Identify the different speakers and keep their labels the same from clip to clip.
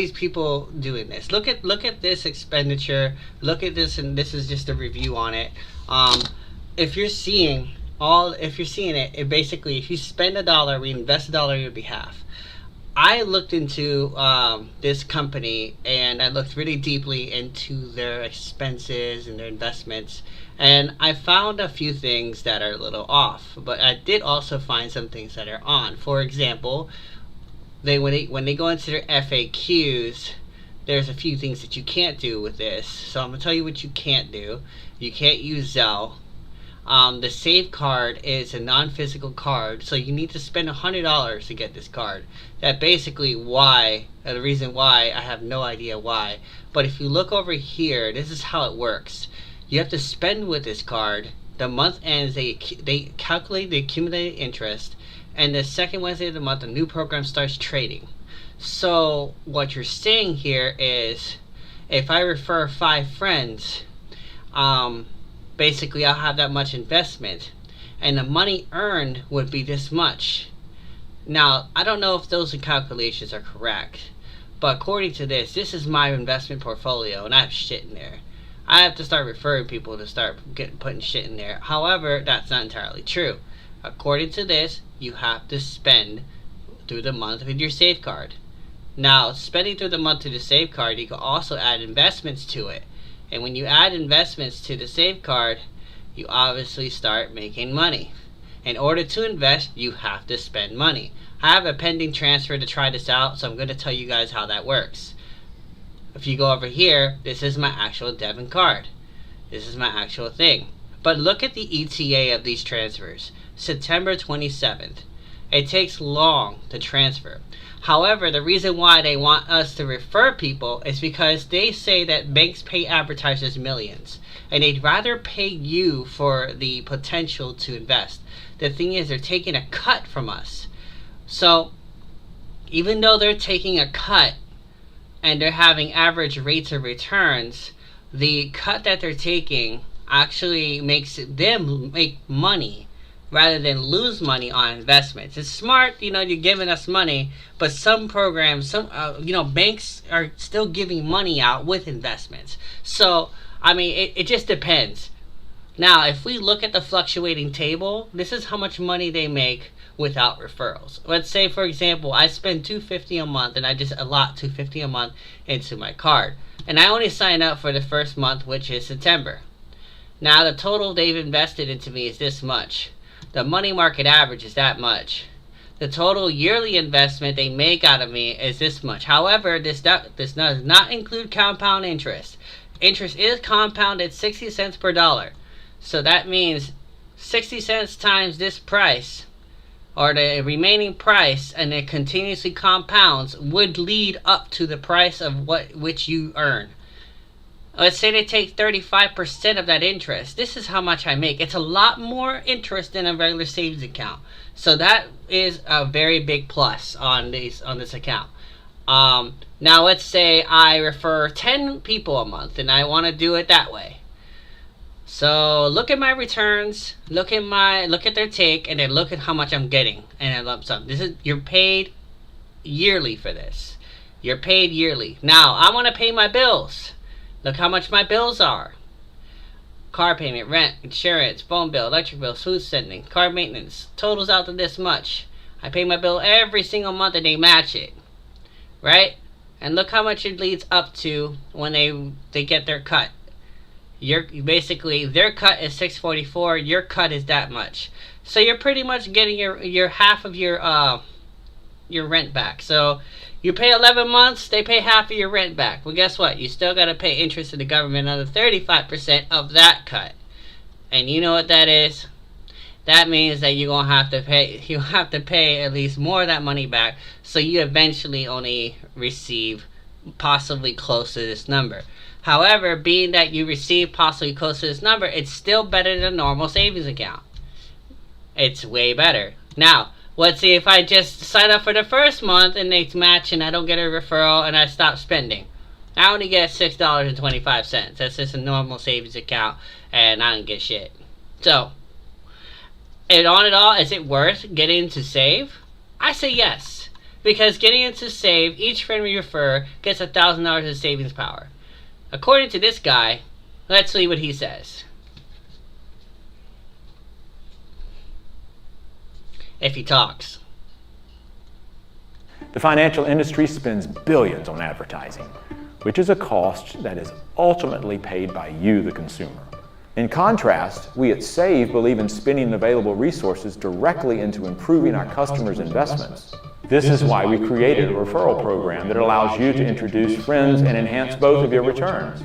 Speaker 1: these people doing this. Look at this expenditure. Look at this, and this is just a review on it. If you're seeing it basically, if you spend $1, we invest $1 on your behalf. I looked into this company, and I looked really deeply into their expenses and their investments, and I found a few things that are a little off, but I did also find some things that are on. For example, when they go into their FAQs, there's a few things that you can't do with this. So I'm gonna tell you what you can't do. You can't use Zelle. The Save card is a non-physical card, so you need to spend $100 to get this card. That basically the reason why, I have no idea why. But if you look over here, this is how it works. You have to spend with this card. The month ends, they calculate the accumulated interest, and the second Wednesday of the month, a new program starts trading. So what you're saying here is, if I refer 5 friends, basically I'll have that much investment, and the money earned would be this much. Now, I don't know if those calculations are correct, but according to this is my investment portfolio, and I have shit in there. I have to start referring people to start putting shit in there. However, that's not entirely true. According to this, you have to spend through the month with your Save card. Now, spending through the month to the Save card, you can also add investments to it. And when you add investments to the Save card, you obviously start making money. In order to invest, you have to spend money. I have a pending transfer to try this out, so I'm going to tell you guys how that works. If you go over here, this is my actual debit card. This is my actual thing. But look at the ETA of these transfers. September 27th. It takes long to transfer. However, the reason why they want us to refer people is because they say that banks pay advertisers millions, and they'd rather pay you for the potential to invest. The thing is, they're taking a cut from us. So even though they're taking a cut and they're having average rates of returns, the cut that they're taking actually makes them make money rather than lose money on investments. It's smart, you're giving us money, but some programs, banks are still giving money out with investments. So, it just depends. Now, if we look at the fluctuating table, this is how much money they make without referrals. Let's say, for example, I spend $250 a month, and I just allot $250 a month into my card. And I only sign up for the first month, which is September. Now, the total they've invested into me is this much. The money market average is that much. The total yearly investment they make out of me is this much. However, this does not include compound interest. Interest is compounded 60 cents per dollar. So that means 60 cents times this price, or the remaining price, and it continuously compounds, would lead up to the price of which you earn. Let's say they take 35% of that interest. This is how much I make. It's a lot more interest than a regular savings account. So that is a very big plus on this account. Now let's say I refer 10 people a month, and I want to do it that way. So look at my returns, look at their take, and then look at how much I'm getting in a lump sum. You're paid yearly for this. You're paid yearly. Now I want to pay my bills. Look how much my bills are. Car payment, rent, insurance, phone bill, electric bill, food sending, car maintenance. Totals out to this much. I pay my bill every single month and they match it. Right? And look how much it leads up to when they get their cut. Basically, their cut is $644, your cut is that much. So you're pretty much getting your half of your rent back. So you pay 11 months, they pay half of your rent back. Well, guess what? You still got to pay interest to the government on the 35% of that cut. And you know what that is? That means that you have to pay at least more of that money back, so you eventually only receive possibly close to this number. However, being that you receive possibly close to this number, it's still better than a normal savings account. It's way better. Now, let's see if I just sign up for the first month and they match and I don't get a referral and I stop spending. I only get $6.25. That's just a normal savings account and I don't get shit. So, and on it all, is it worth getting to save? I say yes. Because getting into Save, each friend we refer gets $1,000 in savings power. According to this guy, let's see what he says. If he talks.
Speaker 2: The financial industry spends billions on advertising, which is a cost that is ultimately paid by you, the consumer. In contrast, we at Save believe in spending available resources directly into improving our customers' investments. This is why we created a referral program that allows you to introduce friends and enhance both of your returns.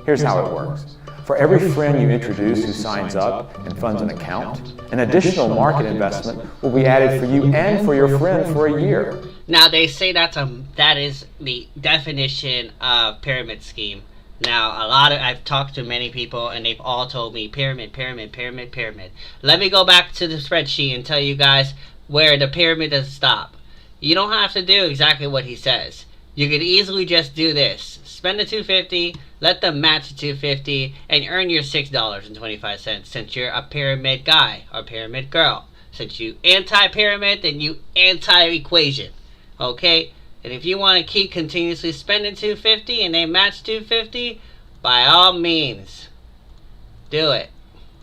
Speaker 2: Here's how it works. For every friend you introduce who signs up and funds an account, an additional market investment will be added for you and for your friend for a year.
Speaker 1: Now they say that is the definition of pyramid scheme. Now I've talked to many people and they've all told me pyramid, pyramid, pyramid, pyramid. Let me go back to the spreadsheet and tell you guys where the pyramid doesn't stop. You don't have to do exactly what he says. You could easily just do this. Spend the $250, let them match the $250, and earn your $6.25 since you're a pyramid guy or pyramid girl. Since you anti-pyramid, then you anti-equation. Okay? And if you want to keep continuously spending $250 and they match $250, by all means, do it.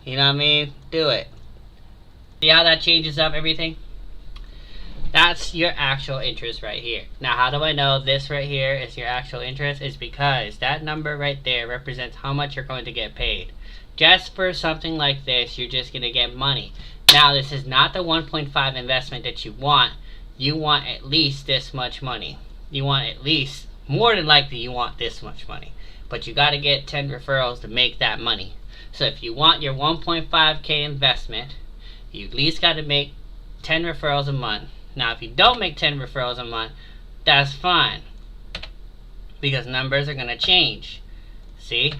Speaker 1: You know what I mean? Do it. See how that changes up everything? That's your actual interest right here. Now, how do I know this right here is your actual interest? Is because that number right there represents how much you're going to get paid. Just for something like this, you're just going to get money. Now, this is not the 1.5 investment that you want. You want at least this much money. You want at least, more than likely, you want this much money. But you got to get 10 referrals to make that money. So if you want your 1.5K investment, you at least got to make 10 referrals a month. Now, if you don't make 10 referrals a month, that's fine. Because numbers are going to change. See?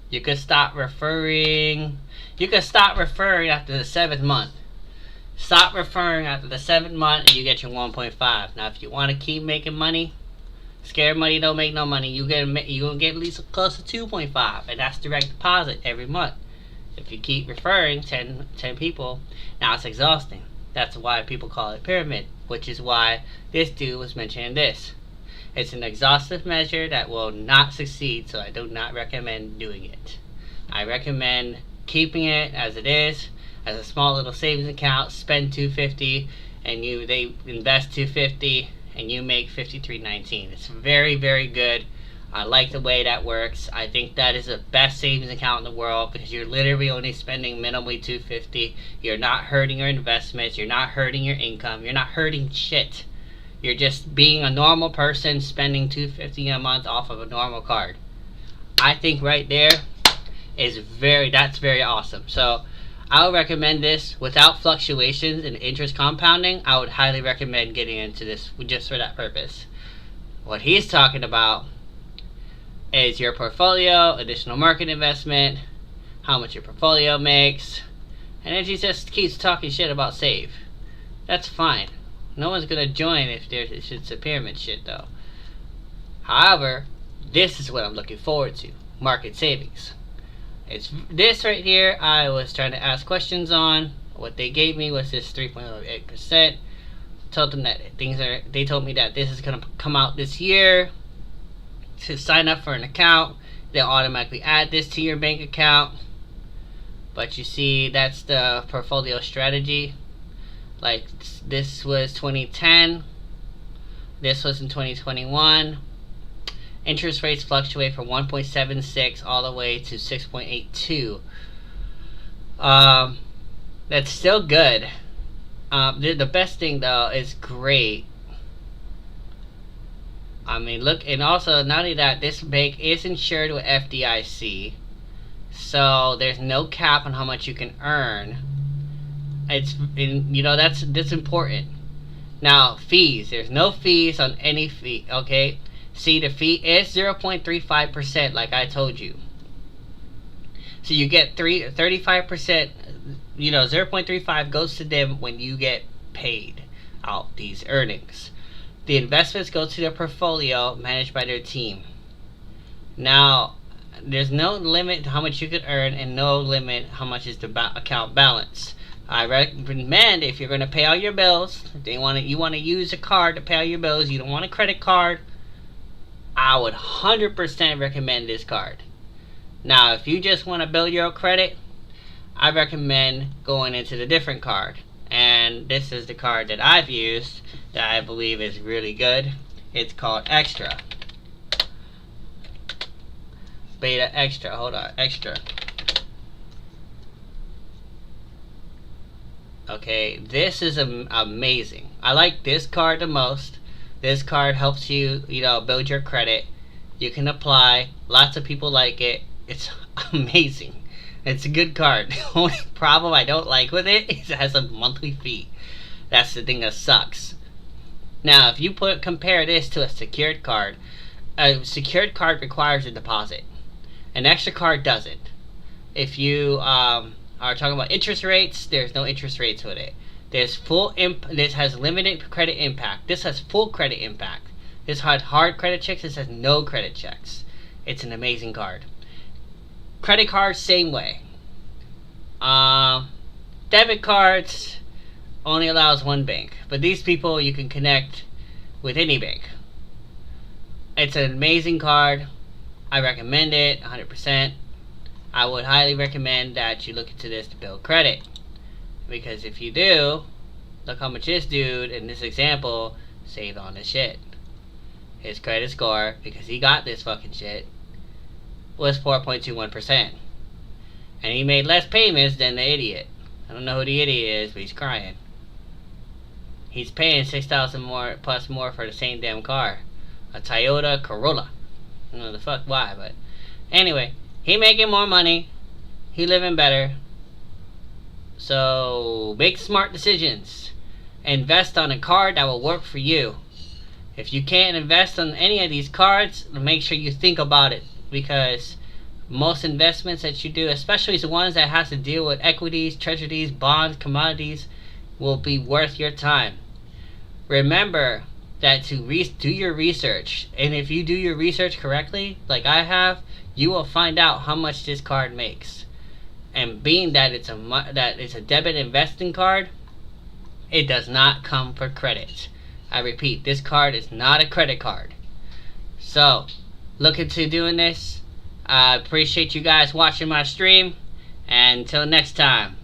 Speaker 1: You could stop referring. You could stop referring after the 7th month. Stop referring after the 7th month and you get your 1.5. Now, if you want to keep making money, scared money don't make no money. You're going to get at least close to 2.5. And that's direct deposit every month. If you keep referring 10 people, now it's exhausting. That's why people call it pyramid, which is why this dude was mentioning this. It's an exhaustive measure that will not succeed, so I do not recommend doing it. I recommend keeping it as it is, as a small little savings account. Spend $250, and they invest $250, and you make $53.19. It's very, very good. I like the way that works. I think that is the best savings account in the world because you're literally only spending minimally $250. You're not hurting your investments. You're not hurting your income. You're not hurting shit. You're just being a normal person spending $250 a month off of a normal card. I think right there that's very awesome. So I would recommend this without fluctuations and interest compounding. I would highly recommend getting into this just for that purpose. What he's talking about is your portfolio, additional market investment, how much your portfolio makes, and then he just keeps talking shit about Save. That's fine. No one's gonna join if it's a pyramid shit though. However, this is what I'm looking forward to: market savings. It's this right here. I was trying to ask questions on. What they gave me was this 3.08%. Told them that they told me that this is gonna come out this year. To sign up for an account, they'll automatically add this to your bank account. But you see, that's the portfolio strategy. Like this was 2010, this was in 2021. Interest rates fluctuate from 1.76 all the way to 6.82. That's still good. The best thing though is great. I mean, look, and also not only that, this bank is insured with FDIC, so there's no cap on how much you can earn. That's important. Now, fees. There's no fees on any fee. Okay, see, the fee is 0.35%, like I told you. So you get 35%. 0.35 goes to them when you get paid out these earnings. The investments go to their portfolio managed by their team. Now, there's no limit to how much you could earn and no limit how much is the account balance. I recommend if you're going to pay all your bills, you want to use a card to pay all your bills, you don't want a credit card, I would 100% recommend this card. Now, if you just want to build your credit, I recommend going into the different card. And this is the card that I've used that I believe is really good. It's called Extra. Beta Extra. Hold on. Extra. Okay, this is amazing. I like this card the most. This card helps you, build your credit. You can apply. Lots of people like it. It's amazing. It's a good card. The only problem I don't like with it is it has a monthly fee. That's the thing that sucks. Now, if you compare this to a secured card requires a deposit. An Extra card doesn't. If you are talking about interest rates, there's no interest rates with it. This has limited credit impact. This has full credit impact. This has hard credit checks. This has no credit checks. It's an amazing card. Credit cards, same way. Debit cards only allows one bank, but these people you can connect with any bank. It's an amazing card. I recommend it 100%. I would highly recommend that you look into this to build credit, because if you do, look how much this dude in this example saved on this shit. His credit score, because he got this fucking shit, was 4.21%, and he made less payments than the idiot. I don't know who the idiot is, but he's crying. He's paying $6,000 more for the same damn car, a Toyota Corolla. I don't know the fuck why, but anyway, he making more money, he living better. So make smart decisions. Invest on a card that will work for you. If you can't invest on any of these cards, make sure you think about it, because most investments that you do, especially the ones that has to deal with equities, treasuries, bonds, commodities, will be worth your time. Remember that to do your research, and if you do your research correctly, like I have, you will find out how much this card makes. And being that it's a debit investing card, it does not come for credit. I repeat, this card is not a credit card. So, look into doing this. I appreciate you guys watching my stream, and until next time.